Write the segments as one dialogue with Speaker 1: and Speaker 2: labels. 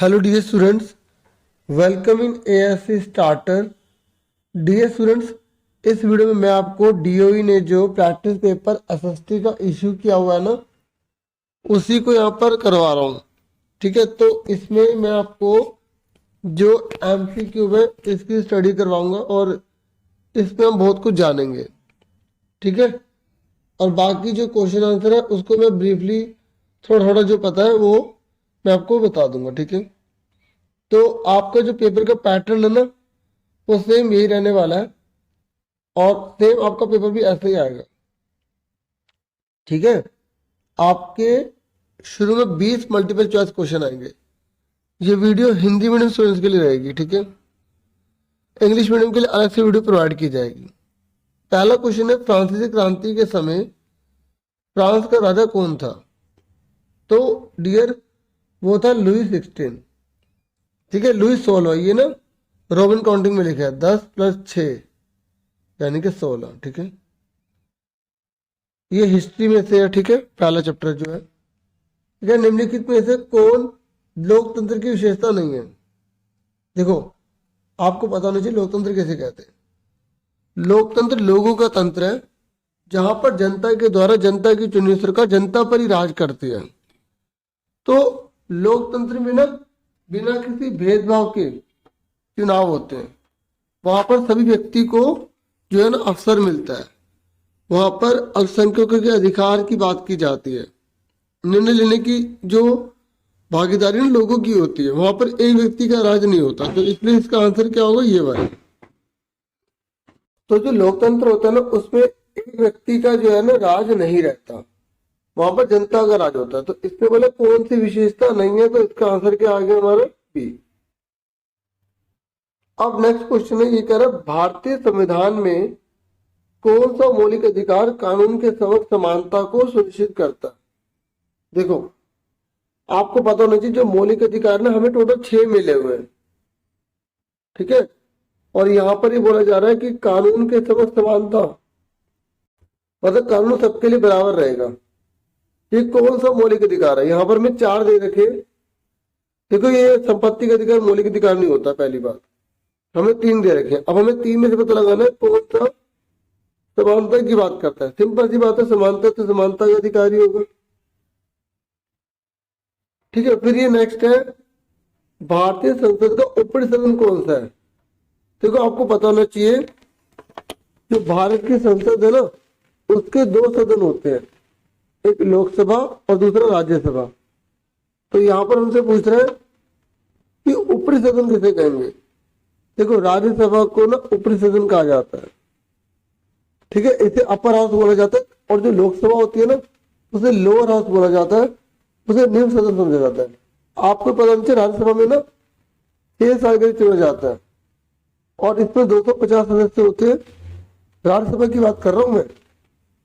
Speaker 1: Hello dear students, welcome in ASC starter. Dear students, इस video में मैं आपको डीओई ने जो प्रैक्टिस पेपर एसएसटी का इशू किया हुआ है ना, उसी को यहाँ पर करवा रहा हूँ। ठीक है, तो इसमें मैं आपको जो एमसीक्यू है इसकी स्टडी करवाऊंगा और इसमें हम बहुत कुछ जानेंगे। ठीक है, और बाकी जो क्वेश्चन आंसर है उसको मैं ब्रीफली थोड़ा थोड़ा जो पता है वो मैं आपको बता दूंगा। ठीक है, तो आपका जो पेपर का पैटर्न है ना, वो सेम यही रहने वाला है और सेम आपका पेपर भी ऐसे ही आएगा। ठीक है, आपके शुरू में 20 मल्टीपल चॉइस क्वेश्चन आएंगे। ये वीडियो हिंदी मीडियम स्टूडेंट्स के लिए रहेगी। ठीक है, इंग्लिश मीडियम के लिए अलग से वीडियो प्रोवाइड की जाएगी। पहला क्वेश्चन है, फ्रांसीसी क्रांति के समय फ्रांस का राजा कौन था? तो डियर, वो था लुई 16। ठीक है, लुई 16, ये ना रोमन काउंटिंग में लिखा है 10 + 6 यानी कि 16। ठीक है, ये हिस्ट्री में से है। ठीक है, पहला चैप्टर जो है। ठीक है, निम्नलिखित में से कौन लोकतंत्र की विशेषता नहीं है? देखो, आपको पता होना चाहिए लोकतंत्र कैसे कहते हैं। लोकतंत्र लोगों का तंत्र है जहां पर जनता के द्वारा जनता की चुनी सरकार जनता पर ही राज करती है। तो लोकतंत्र में ना बिना किसी भेदभाव के चुनाव होते हैं। वहां पर सभी व्यक्ति को जो है ना अवसर मिलता है। वहां पर अल्पसंख्यकों के अधिकार की बात की जाती है। निर्णय लेने की जो भागीदारी ना लोगों की होती है। वहां पर एक व्यक्ति का राज नहीं होता। तो इसलिए इसका आंसर क्या होगा? ये वाला। तो जो लोकतंत्र होता है ना, उसमें एक व्यक्ति का जो है ना राज नहीं रहता, वहां पर जनता का राज होता है। तो इसमें बोले कौन सी विशेषता नहीं है, तो इसका आंसर क्या आ गया हमारा? बी। अब नेक्स्ट क्वेश्चन है, ये कह रहा है भारतीय संविधान में कौन सा मौलिक अधिकार कानून के समक्ष समानता को सुनिश्चित करता है? देखो, आपको पता होना चाहिए जो मौलिक अधिकार ना हमें टोटल 6 मिले हुए हैं। ठीक है, और यहाँ पर ये बोला जा रहा है कि कानून के समक्ष समानता मतलब कानून सबके लिए बराबर रहेगा। ये कौन सा मौलिक अधिकार है? यहाँ पर मैं 4 दे रखे। देखो, ये संपत्ति का अधिकार मौलिक अधिकार नहीं होता, पहली बात। हमें 3 दे रखे। अब हमें 3 में से पता लगाना है कौन सा समानता की बात करता है। सिंपल सी बात है, समानता तो समानता का अधिकारी होगा। ठीक है, फिर ये नेक्स्ट है, भारतीय संसद का ऊपरी सदन कौन सा है? देखो, आपको पता होना चाहिए जो भारत की संसद है ना, उसके 2 सदन होते हैं, एक लोकसभा और दूसरा राज्यसभा। तो यहाँ पर हमसे पूछ रहे हैं कि ऊपरी सदन किसे कहेंगे? देखो, राज्यसभा को ना ऊपरी सदन कहा जाता है। ठीक है, इसे अपर हाउस बोला जाता है। और जो लोकसभा होती है ना, उसे लोअर हाउस बोला जाता है, उसे निम्न सदन समझा जाता है। आपको पता नहीं, राज्यसभा में ना 6 साल के लिए चुना जाता है और इसमें 250 सदस्य होते हैं। राज्यसभा की बात कर रहा हूं मैं।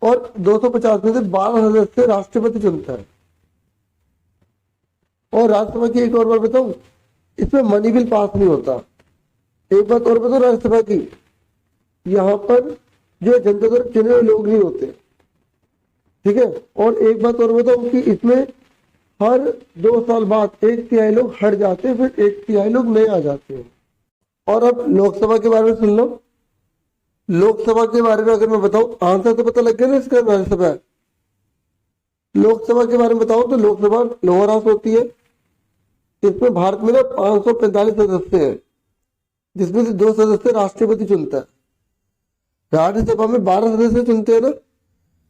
Speaker 1: और 250 में से 12 सदस्य राष्ट्रपति चुनता है। और राज्यसभा की एक और बात बताऊं, इसमें मनी बिल पास नहीं होता। एक बात और बताओ राज्यसभा की, यहाँ पर जो जनता द्वारा चुने हुए लोग नहीं होते। ठीक है, और एक बात और बताऊं कि इसमें हर 2 साल बाद 1/3 लोग हट जाते हैं, फिर 1/3 लोग नए आ जाते हैं। और अब लोकसभा के बारे में सुन लो। लोकसभा के बारे में अगर मैं बताऊं, आंसर तो पता लग गया ना इसका, राज्यसभा। लोकसभा के बारे में बताऊं तो लोकसभा लोअर हाउस होती है। इसमें भारत में ना 545 सदस्य हैं, जिसमें से 2 सदस्य राष्ट्रपति चुनता है। राज्यसभा में 12 सदस्य चुनते हैं ना,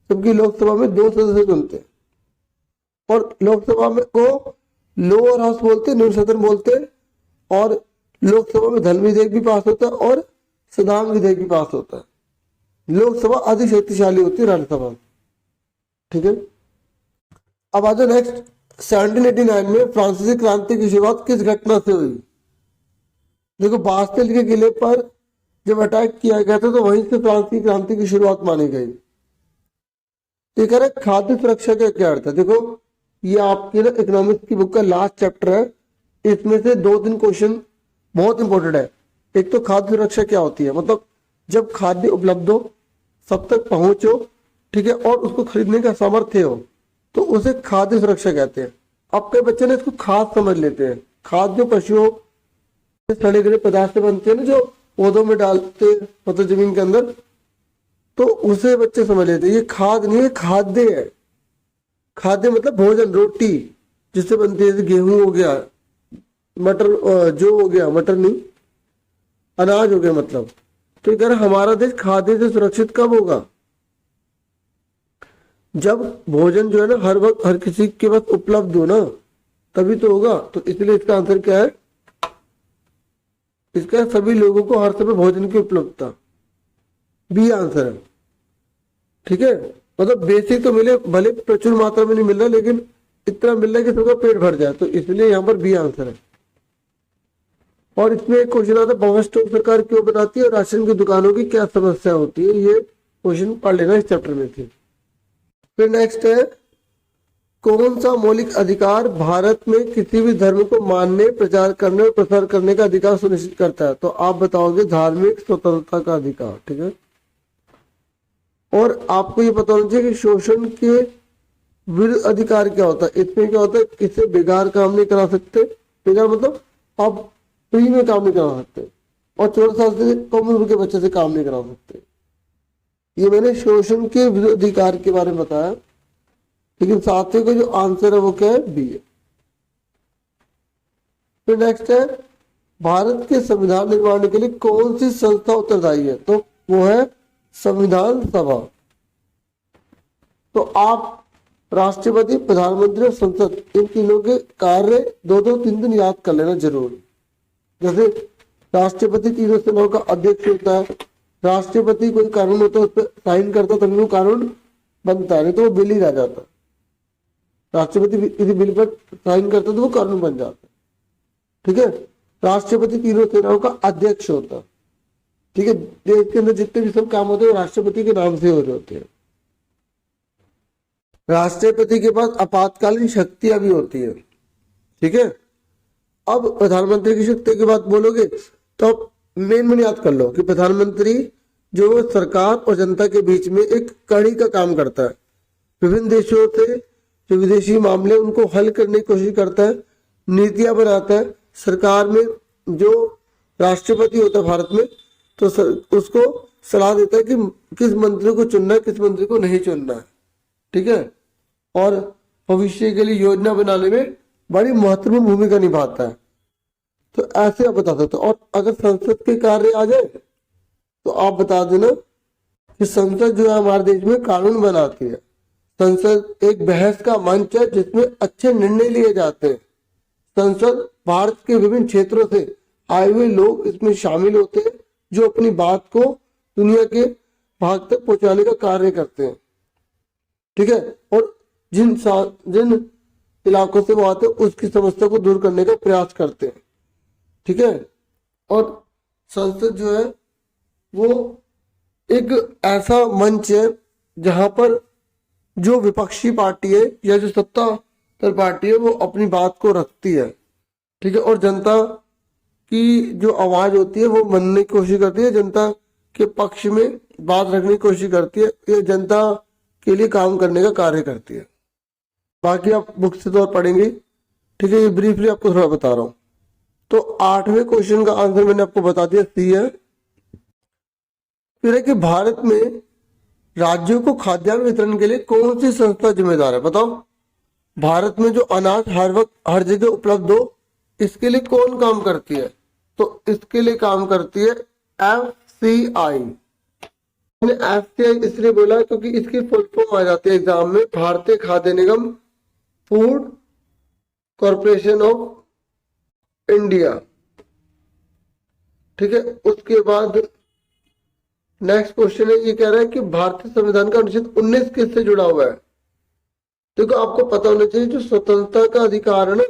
Speaker 1: जबकि लोकसभा में 2 सदस्य चुनते हैं। और लोकसभा में को लोअर हाउस बोलते हैं, निम्न सदन बोलते हैं। और लोकसभा में धन विधेयक भी पास होता है और संविधान विधेयक भी पास होता है। लोकसभा अधिक शक्तिशाली होती है राज्यसभा। ठीक है, अब आ जाओ नेक्स्ट। 1789 में फ्रांसीसी क्रांति की शुरुआत किस घटना से हुई? देखो, बास्टिल के किले पर जब अटैक किया गया था, तो वहीं से फ्रांसीसी क्रांति की शुरुआत मानी गई। ठीक है, खाद्य सुरक्षा का क्या अर्थ है? देखो, ये आपकी ना इकोनॉमिक्स की बुक का लास्ट चैप्टर है। इसमें से 2-3 क्वेश्चन बहुत इंपॉर्टेंट है। एक तो खाद्य सुरक्षा क्या होती है, मतलब जब खाद्य उपलब्ध हो, सब तक पहुंचो, ठीक है, और उसको खरीदने का सामर्थ्य हो, तो उसे खाद्य सुरक्षा कहते हैं। अब कई बच्चे ने इसको खाद समझ लेते हैं। खाद जो पशुओं के सड़े गले पदार्थ से बनते हैं ना, जो पौधों में डालते मतलब जमीन के अंदर, तो उसे बच्चे समझ लेते हैं। ये खाद नहीं है, खाद्य है। खाद्य मतलब भोजन, रोटी जिससे बनती है, जैसे गेहूं हो गया, मटर, जो हो गया, मटर नहीं, अनाज हो गया मतलब। तो अगर हमारा देश खाद्य से सुरक्षित कब होगा? जब भोजन जो है ना हर वक्त हर किसी के पास उपलब्ध हो ना, तभी तो होगा। तो इसलिए इसका आंसर क्या है? इसका सभी लोगों को हर समय भोजन की उपलब्धता, बी आंसर है। ठीक है, मतलब बेसिक तो मिले, भले प्रचुर मात्रा में नहीं मिल रहा, लेकिन इतना मिल रहा है कि सबका पेट भर जाए, तो इसलिए यहाँ पर बी आंसर है। और इसमें एक क्वेश्चन आता है, पावर स्टोर सरकार क्यों बनाती है और राशन की दुकानों की क्या समस्या होती है? ये क्वेश्चन पढ़ लेना, इस चैप्टर में थी। फिर नेक्स्ट है, कौन सा मौलिक अधिकार भारत में किसी भी धर्म को मानने, प्रचार करने और प्रसार करने का अधिकार सुनिश्चित करता है? तो आप बताओगे धार्मिक स्वतंत्रता का अधिकार। ठीक है, और आपको ये पता होना चाहिए कि शोषण के विरुद्ध अधिकार क्या होता है। इसमें क्या होता है, किसी बेकार काम नहीं करा सकते। बेकार मतलब आप फ्री में काम नहीं करा सकते, और 14 साल से कम उम्र के बच्चे से काम नहीं करा सकते। ये मैंने शोषण के विरुद्ध अधिकार के बारे में बताया, लेकिन साथियों का जो आंसर है वो क्या है? बी है। फिर नेक्स्ट है, भारत के संविधान निर्माण के लिए कौन सी संस्था उत्तरदायी है? तो वो है संविधान सभा। तो आप राष्ट्रपति, प्रधानमंत्री और संसद, इन तीनों के कार्य 2-2 दिन याद कर लेना जरूर। जैसे राष्ट्रपति तीनों सेनाओं का अध्यक्ष होता है, राष्ट्रपति कोई कानून होता है उस पर साइन करता तभी वो कानून बनता है, नहीं तो वो बिल ही रह जाता। राष्ट्रपति किसी बिल पर साइन करता तो वो कानून बन जाता। ठीक है, राष्ट्रपति तीनों सेनाओं का अध्यक्ष होता। ठीक है, देश के अंदर जितने भी सब काम होते हैं राष्ट्रपति के नाम से हो रहे होते हैं। राष्ट्रपति के पास आपातकालीन शक्तियां भी होती है। ठीक है, अब प्रधानमंत्री की शक्ति की बात बोलोगे तो मेन याद कर लो कि प्रधानमंत्री जो सरकार और जनता के बीच में एक कड़ी का काम करता है। विभिन्न देशों से जो विदेशी मामले उनको हल करने की कोशिश करता है, नीतियां बनाता है। सरकार में जो राष्ट्रपति होता है भारत में, तो उसको सलाह देता है कि किस मंत्री को चुनना है, किस मंत्री को नहीं चुनना है। ठीक है, और भविष्य के लिए योजना बनाने में बड़ी महत्वपूर्ण भूमिका निभाता है। तो ऐसे आप बता सकते हो। और अगर संसद के कार्य आ जाए तो आप बता देना कि संसद जो है हमारे देश में कानून बनाती है। संसद एक बहस का मंच है जिसमें अच्छे निर्णय लिए जाते हैं। संसद भारत के विभिन्न क्षेत्रों से आए हुए लोग इसमें शामिल होते हैं, जो अपनी बात को दुनिया के भाग तक पहुंचाने का कार्य करते हैं। ठीक है, और जिन इलाकों से वो आते हैं उसकी समस्या को दूर करने का प्रयास करते हैं। ठीक है, और संसद जो है वो एक ऐसा मंच है जहां पर जो विपक्षी पार्टी है या जो सत्ताधारी पार्टी है वो अपनी बात को रखती है। ठीक है, और जनता की जो आवाज होती है वो मानने की कोशिश करती है, जनता के पक्ष में बात रखने की कोशिश करती है, ये जनता के लिए काम करने का कार्य करती है। बाकी आप बुक से तो पढ़ेंगे। ठीक है, ये ब्रीफली आपको थोड़ा बता रहा हूं। तो 8वें क्वेश्चन का आंसर मैंने आपको बता दिया, सी है। फिर है कि भारत में राज्यों को खाद्यान्न वितरण के लिए कौन सी संस्था जिम्मेदार है? बताओ, भारत में जो अनाज हर वक्त हर जगह उपलब्ध हो, इसके लिए कौन काम करती है? तो इसके लिए काम करती है FCI। मैंने FCI इसलिए बोला क्योंकि इसकी फुल फॉर्म आ जाती है एग्जाम में, भारतीय खाद्य निगम, फूड कॉरपोरेशन ऑफ इंडिया। ठीक है, उसके बाद नेक्स्ट क्वेश्चन है, ये कह रहा है कि भारतीय संविधान का अनुच्छेद 19 किससे जुड़ा हुआ है? देखो, आपको पता होना चाहिए जो स्वतंत्रता का अधिकार है ना,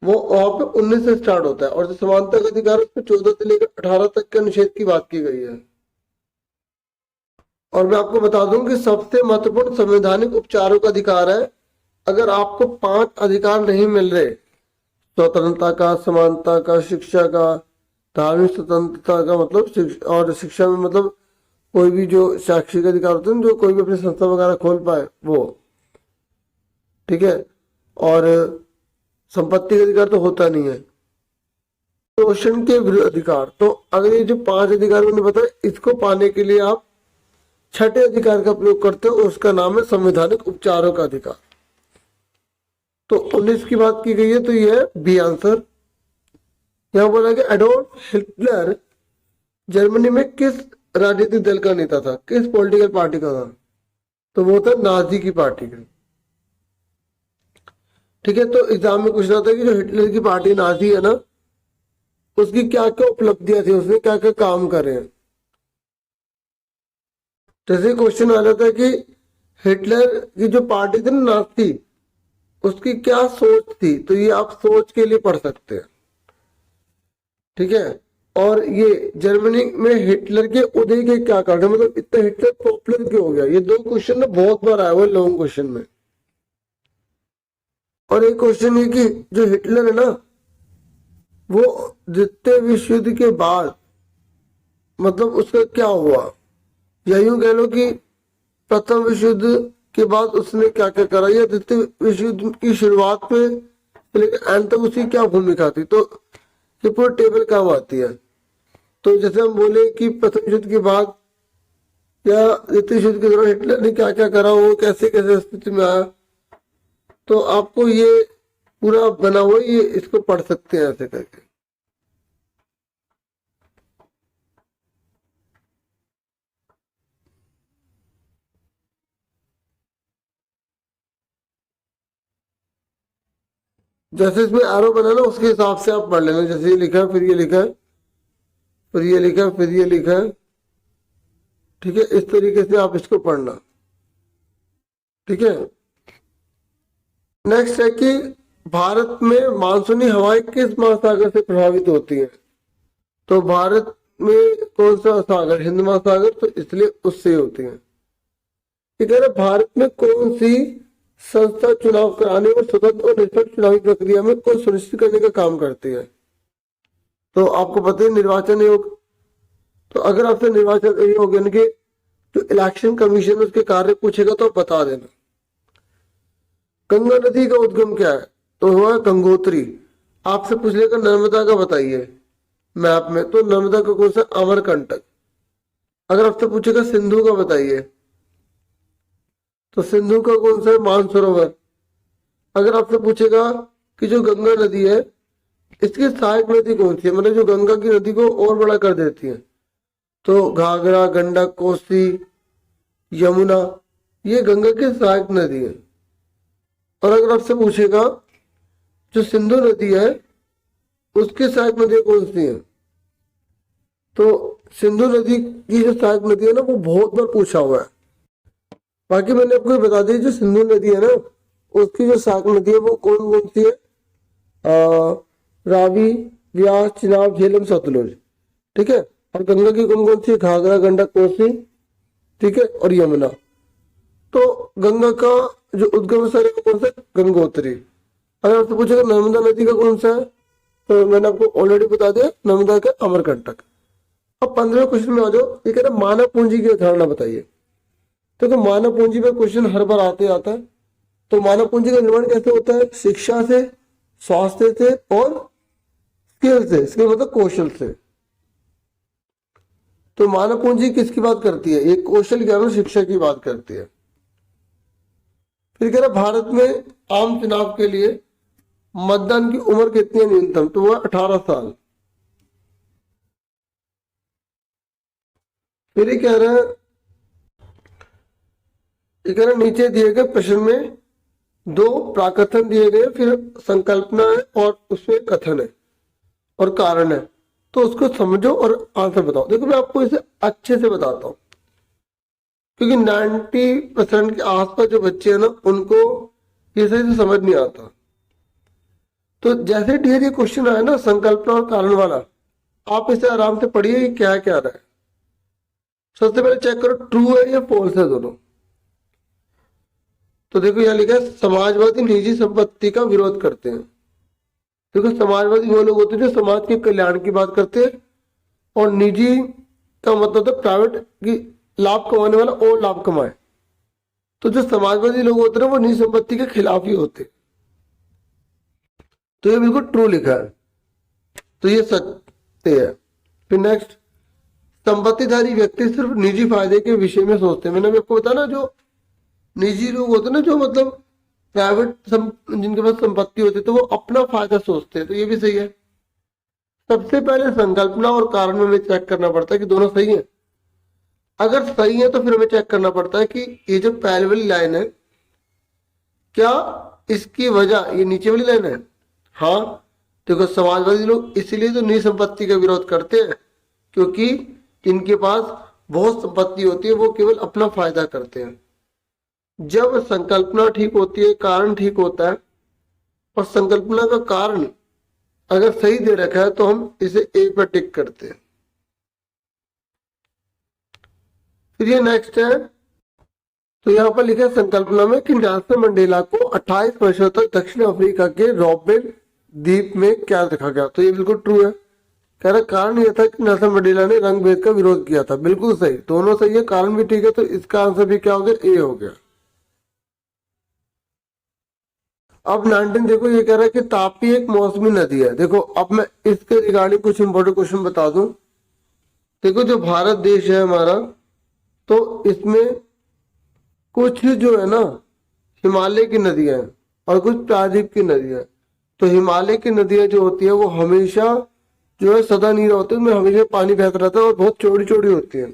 Speaker 1: वो वहां पे 19 से स्टार्ट होता है, और जो समानता का अधिकार है उसमें 14 से लेकर 18 तक के अनुच्छेद की बात की गई है। और मैं आपको बता दूं कि सबसे महत्वपूर्ण संवैधानिक उपचारों का अधिकार है। अगर आपको 5 अधिकार नहीं मिल रहे, स्वतंत्रता का, समानता का, शिक्षा का, धार्मिक स्वतंत्रता का मतलब और शिक्षा में मतलब कोई भी जो शैक्षिक अधिकार होते हैं, जो कोई भी अपनी संस्था वगैरह खोल पाए वो। ठीक है, और संपत्ति का अधिकार तो होता नहीं है। शोषण के विरुद्ध अधिकार, तो अगर ये जो 5 अधिकार मैंने बताया, इसको पाने के लिए आप छठे अधिकार का प्रयोग करते हो, उसका नाम है संवैधानिक उपचारों का अधिकार। तो 19 की बात की गई है, तो ये है बी आंसर। यहां बोला कि एडोल्फ हिटलर जर्मनी में किस राजनीतिक दल का नेता था, किस पॉलिटिकल पार्टी का था, तो वो था नाजी की पार्टी का। ठीक है, तो एग्जाम में पूछना था कि जो हिटलर की पार्टी नाजी है ना, उसकी क्या क्या उपलब्धियां थी, उसने क्या क्या काम करे हैं। जैसे क्वेश्चन आ जाता है कि हिटलर की जो पार्टी थी ना नाजी, उसकी क्या सोच थी, तो ये आप सोच के लिए पढ़ सकते हैं। ठीक है, और ये जर्मनी में हिटलर के उदय के क्या कारण, मतलब इतना हिटलर पॉपुलर क्यों हो गया, ये 2 क्वेश्चन ना बहुत बार आया हुआ है लॉन्ग क्वेश्चन में। और एक क्वेश्चन ये कि जो हिटलर है ना, वो द्वितीय विश्व युद्ध के बाद मतलब उसका क्या हुआ, या यूं कह लो कि प्रथम विश्व युद्ध के बाद उसने क्या क्या करा, या द्वितीय विश्व युद्ध की शुरुआत में लेकिन एंड तक उसकी क्या भूमिका थी, तो ये पूरी टेबल काम आती है। तो जैसे हम बोले कि प्रथम युद्ध के बाद या द्वितीय युद्ध के दौरान हिटलर ने क्या क्या करा, वो कैसे कैसे स्थिति में आया, तो आपको ये पूरा बना हुआ, ये इसको पढ़ सकते हैं ऐसे करके। जैसे इसमें एरो बना ना, उसके हिसाब से आप पढ़ लेना। जैसे ये लिखा है, फिर ये लिखा है, फिर ये लिखा है, फिर ये लिखा है। ठीक है, इस तरीके से आप इसको पढ़ना। ठीक है, नेक्स्ट है कि भारत में मानसूनी हवाएं किस महासागर से प्रभावित होती हैं, तो भारत में कौन सा सागर, हिंद महासागर, तो इसलिए उससे होती हैं। ये कह रहे भारत में कौन सी संस्था चुनाव कराने और स्वतंत्र और निष्पक्ष चुनावी प्रक्रिया में को सुनिश्चित करने का काम करती है, तो आपको पता है निर्वाचन आयोग। तो अगर आपसे निर्वाचन आयोग यानी कि जो इलेक्शन कमीशन है उसके कार्य पूछेगा तो आप बता देना। गंगा नदी का उद्गम क्या है, तो हुआ गंगोत्री। आपसे पूछ लेगा नर्मदा का बताइए मैप में, तो नर्मदा का कौन सा, अमरकंटक। अगर आपसे पूछेगा सिंधु का बताइए, तो सिंधु का कौन सा है, मानसरोवर। अगर आपसे पूछेगा कि जो गंगा नदी है इसकी सहायक नदी कौन सी है, मतलब जो गंगा की नदी को और बड़ा कर देती है, तो घाघरा, गंडक, कोसी, यमुना, ये गंगा की सहायक नदी है। और अगर आपसे पूछेगा जो सिंधु नदी है उसकी सहायक नदी कौन सी है, तो सिंधु नदी की जो सहायक नदी है ना, वो बहुत बार पूछा हुआ है। बाकी मैंने आपको बता दी, जो सिंधु नदी है ना उसकी जो सहायक नदी है वो कौन कौन सी है, रावी, व्यास, चिनाब, झेलम, सतलुज। ठीक है, और गंगा की कौन कौन सी, घाघरा, गंडक, कोसी, ठीक है, और यमुना। तो गंगा का जो उद्गम स्थल है कौन सा, गंगोत्री। अगर आपसे पूछेगा नर्मदा नदी का कौन सा है, तो मैंने आपको ऑलरेडी बता दिया, नर्मदा का अमरकंटक। अब 15वें क्वेश्चन में आ जाओ। ये कह रहा मानव पूंजी की अवधारणा बताइए। तो मानव पूंजी पे क्वेश्चन हर बार आते आता है। तो मानव पूंजी का निर्माण कैसे होता है, शिक्षा से, स्वास्थ्य से और स्किल से, स्किल मतलब कौशल से। तो मानव पूंजी किसकी बात करती है, एक कौशल ज्ञान और शिक्षा की बात करती है। फिर कह रहा भारत में आम चुनाव के लिए मतदान की उम्र कितनी है न्यूनतम, तो वह 18 साल। फिर ये कह रहा है नीचे दिए गए प्रश्न में 2 प्राकथन दिए गए, फिर संकल्पना है और उसमें कथन है और कारण है, तो उसको समझो और आंसर बताओ। देखो मैं आपको इसे अच्छे से बताता हूं, क्योंकि 90% के आसपास जो बच्चे हैं ना उनको ये सही से समझ नहीं आता। तो जैसे ढेर ये क्वेश्चन आया ना संकल्पना और कारण वाला, आप इसे आराम से पढ़िए क्या क्या रहा है। सबसे पहले चेक करो ट्रू है या फॉल्स है दोनों। तो देखो यहाँ लिखा है समाजवादी निजी संपत्ति का विरोध करते हैं। देखो समाजवादी वो लोग होते हैं जो समाज के कल्याण की बात करते हैं, और निजी का मतलब है प्राइवेट की लाभ कमाने वाला और लाभ कमाए। तो जो समाजवादी लोग होते हैं वो निजी संपत्ति के खिलाफ ही होते हैं। तो ये बिल्कुल ट्रू लिखा है, तो ये सत्य है। फिर नेक्स्ट, संपत्तिधारी व्यक्ति सिर्फ निजी फायदे के विषय में सोचते हैं। मैंने आपको बताया ना, जो निजी लोग होते हैं ना, जो मतलब प्राइवेट जिनके पास संपत्ति होती है, तो वो अपना फायदा सोचते हैं, तो ये भी सही है। सबसे पहले संकल्पना और कारण में हमें चेक करना पड़ता है कि दोनों सही है। अगर सही है तो फिर हमें चेक करना पड़ता है कि ये जो पहले वाली लाइन है, क्या इसकी वजह ये नीचे वाली लाइन है। हाँ, देखो समाजवादी लोग इसीलिए तो निजी संपत्ति का विरोध करते हैं, क्योंकि इनके पास बहुत संपत्ति होती है, वो केवल अपना फायदा करते हैं। जब संकल्पना ठीक होती है, कारण ठीक होता है, और संकल्पना का कारण अगर सही दे रखा है तो हम इसे ए पर टिक करते हैं। फिर ये नेक्स्ट है, तो यहाँ पर लिखा है संकल्पना में कि नेल्सन मंडेला को 28 वर्षों तक दक्षिण अफ्रीका के रॉबेन द्वीप में क्या रखा गया। तो ये बिल्कुल ट्रू है। कह रहा कारण यह था कि नेल्सन मंडेला ने रंग भेद का विरोध किया था। बिल्कुल सही, दोनों सही है, कारण भी ठीक है, तो इसका आंसर भी क्या हो गया, ए हो गया। अब 19 देखो, ये कह रहा है कि तापी एक मौसमी नदी है। देखो अब मैं इसके रिगार्डिंग कुछ इंपॉर्टेंट क्वेश्चन बता दूं। देखो जो भारत देश है हमारा, तो इसमें कुछ जो है ना हिमालय की नदियां हैं और कुछ प्रायद्वीप की नदियां। तो हिमालय की नदियां जो होती है वो हमेशा जो है सदा नीर होती है, उनमें हमेशा पानी बहता रहता है और बहुत चौड़ी चौड़ी होती है।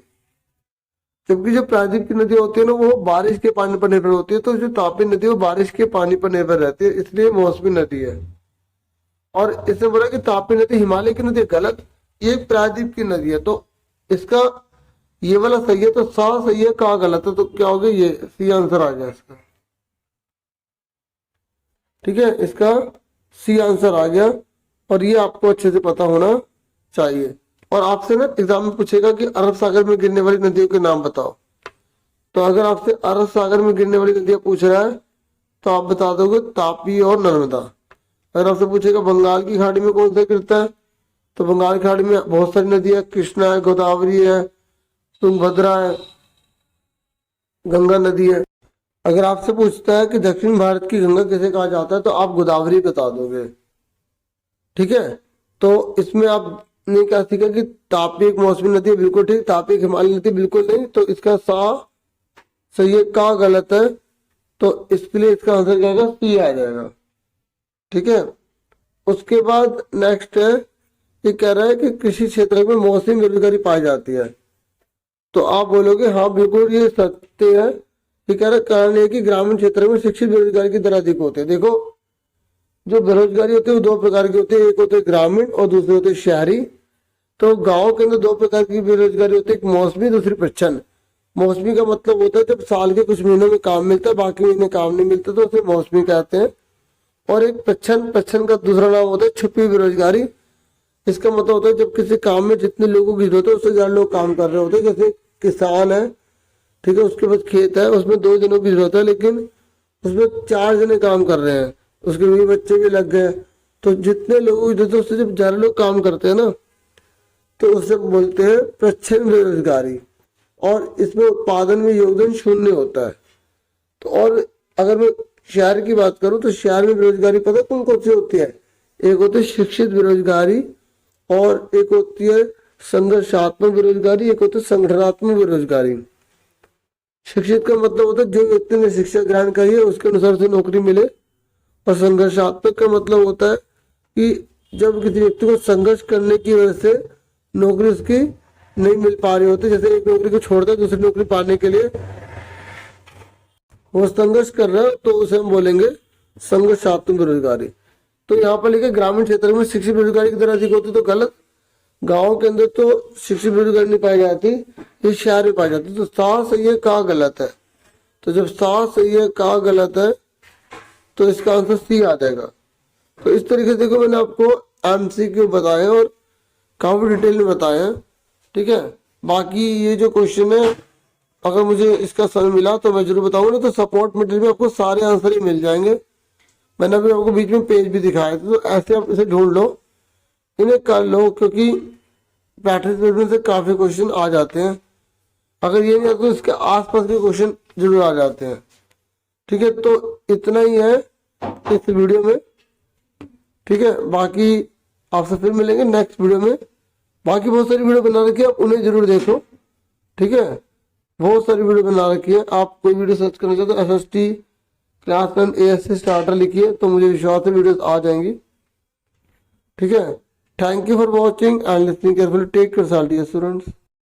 Speaker 1: जबकि जो प्रायद्वीप की नदी होती है ना, वो बारिश के पानी पर निर्भर होती है। तो जो तापी नदी है वो बारिश के पानी पर निर्भर रहती है, इसलिए मौसमी नदी है। और इसने बोला कि तापी नदी हिमालय की नदी, गलत, ये प्रायद्वीप की नदी है। तो इसका ये वाला सही है, तो सा सही है, का गलत है, तो क्या हो गया, ये सी आंसर आ गया इसका। ठीक है, इसका सी आंसर आ गया, और ये आपको अच्छे से पता होना चाहिए। और आपसे ना एग्जाम में पूछेगा कि अरब सागर में गिरने वाली नदियों के नाम बताओ। तो अगर आपसे अरब सागर में गिरने वाली नदियां पूछ रहा है तो आप बता दोगे तापी और नर्मदा। अगर आपसे पूछेगा बंगाल की खाड़ी में कौन सा गिरता है, तो बंगाल की खाड़ी में बहुत सारी नदियां, कृष्णा है, गोदावरी है, तुंगभद्रा है, गंगा नदी है। अगर आपसे पूछता है कि दक्षिण भारत की गंगा किसे कहा जाता है, तो आप गोदावरी बता दोगे। ठीक है, तो इसमें आपने क्या सीखा कि तापी एक मौसमी नदी है, बिल्कुल ठीक। तापी एक हिमालय नदी, बिल्कुल नहीं। तो इसका सा सही है, का गलत है, तो इसके लिए इसका आंसर क्या आएगा, सी आ जाएगा। ठीक है, उसके बाद नेक्स्ट है, ये कह रहा है कि कृषि क्षेत्र में मौसमी बेरोजगारी पाई जाती है। तो आप बोलोगे हाँ बिल्कुल ये सत्य है। ये कह रहा है कारण है कि ग्रामीण क्षेत्र में शिक्षित बेरोजगारी की दर अधिक होती है। देखो जो बेरोजगारी होती है वो दो प्रकार की होती है, एक होते है ग्रामीण और दूसरे होते हैं शहरी। तो गांव के अंदर दो प्रकार की बेरोजगारी होती है, एक मौसमी, दूसरी प्रच्छन्न। मौसमी का मतलब होता है जब साल के कुछ महीनों में काम मिलता है, बाकी महीने काम नहीं मिलता, तो उसे मौसमी कहते हैं। और एक प्रच्छन्न, प्रच्छन्न का दूसरा नाम होता है छुपी बेरोजगारी। इसका मतलब होता है जब किसी काम में जितने लोगों की जरूरत है उससे ज्यादा लोग काम कर रहे होते हैं। जैसे किसान है, ठीक है, उसके पास खेत है, उसमें 2 जनों की जरूरत है, लेकिन उसमें 4 जने काम कर रहे हैं, उसके भी बच्चे भी लग गए। तो जितने लोगों की जरूरत है उससे जब ज्यादा लोग काम करते हैं ना, तो उसे बोलते हैं प्रच्छन्न बेरोजगारी। और इसमें उत्पादन में योगदान शून्य होता है। तो और अगर मैं शहर की बात करूं तो शहर में बेरोजगारी पता कौन कौन सी होती है, एक होती है शिक्षित बेरोजगारी, और एक होती है संघर्षात्मक बेरोजगारी, एक होती है संगठनात्मक बेरोजगारी। शिक्षित का मतलब होता है जो व्यक्ति ने शिक्षा ग्रहण करी है उसके अनुसार से नौकरी मिले। और संघर्षात्मक का मतलब होता है कि जब किसी व्यक्ति को संघर्ष करने की वजह से नौकरी उसकी नहीं मिल पा रही होती, जैसे एक नौकरी को छोड़कर दूसरी नौकरी पाने के लिए वो संघर्ष कर रहा है, तो उसे हम बोलेंगे संघर्षात्मक बेरोजगारी। तो यहाँ पर लिखे ग्रामीण क्षेत्र में शिक्षित बेरोजगारी की दर अधिक होती, तो गलत। गांव के अंदर तो शिक्षित बेरोजगारी नहीं पाई जाती, ये शहर में पाई जाती। तो सा सही है, का गलत है। तो जब सा सही है, का गलत है, तो इसका आंसर सी आ जाएगा। तो इस तरीके से देखो मैंने आपको एमसीक्यू बताए और काफी डिटेल में बताए। ठीक है, बाकी ये जो क्वेश्चन है अगर मुझे इसका समय मिला तो मैं जरूर बताऊंगा, ना तो सपोर्ट मटेरियल में आपको सारे आंसर ही मिल जाएंगे। मैंने अभी आपको बीच में पेज भी दिखाए थे, तो ऐसे आप इसे ढूंढ लो, इन्हें कर लो, क्योंकि प्रैक्टिस में से काफी क्वेश्चन आ जाते हैं। अगर ये नहीं आता तो इसके आसपास के क्वेश्चन जरूर आ जाते हैं। ठीक है, तो इतना ही है इस वीडियो में। ठीक है, बाकी आपसे फिर मिलेंगे नेक्स्ट वीडियो में। बाकी बहुत सारी वीडियो बना रखी है, आप उन्हें जरूर देखो। ठीक है, बहुत सारी वीडियो बना रखी है। आप कोई वीडियो सर्च करना चाहते हो SST क्लास 10 ASC स्टार्टर लिखिए तो मुझे विश्वास है वीडियोस आ जाएंगी। ठीक है, thank you for watching and listening carefully. Take care dear students.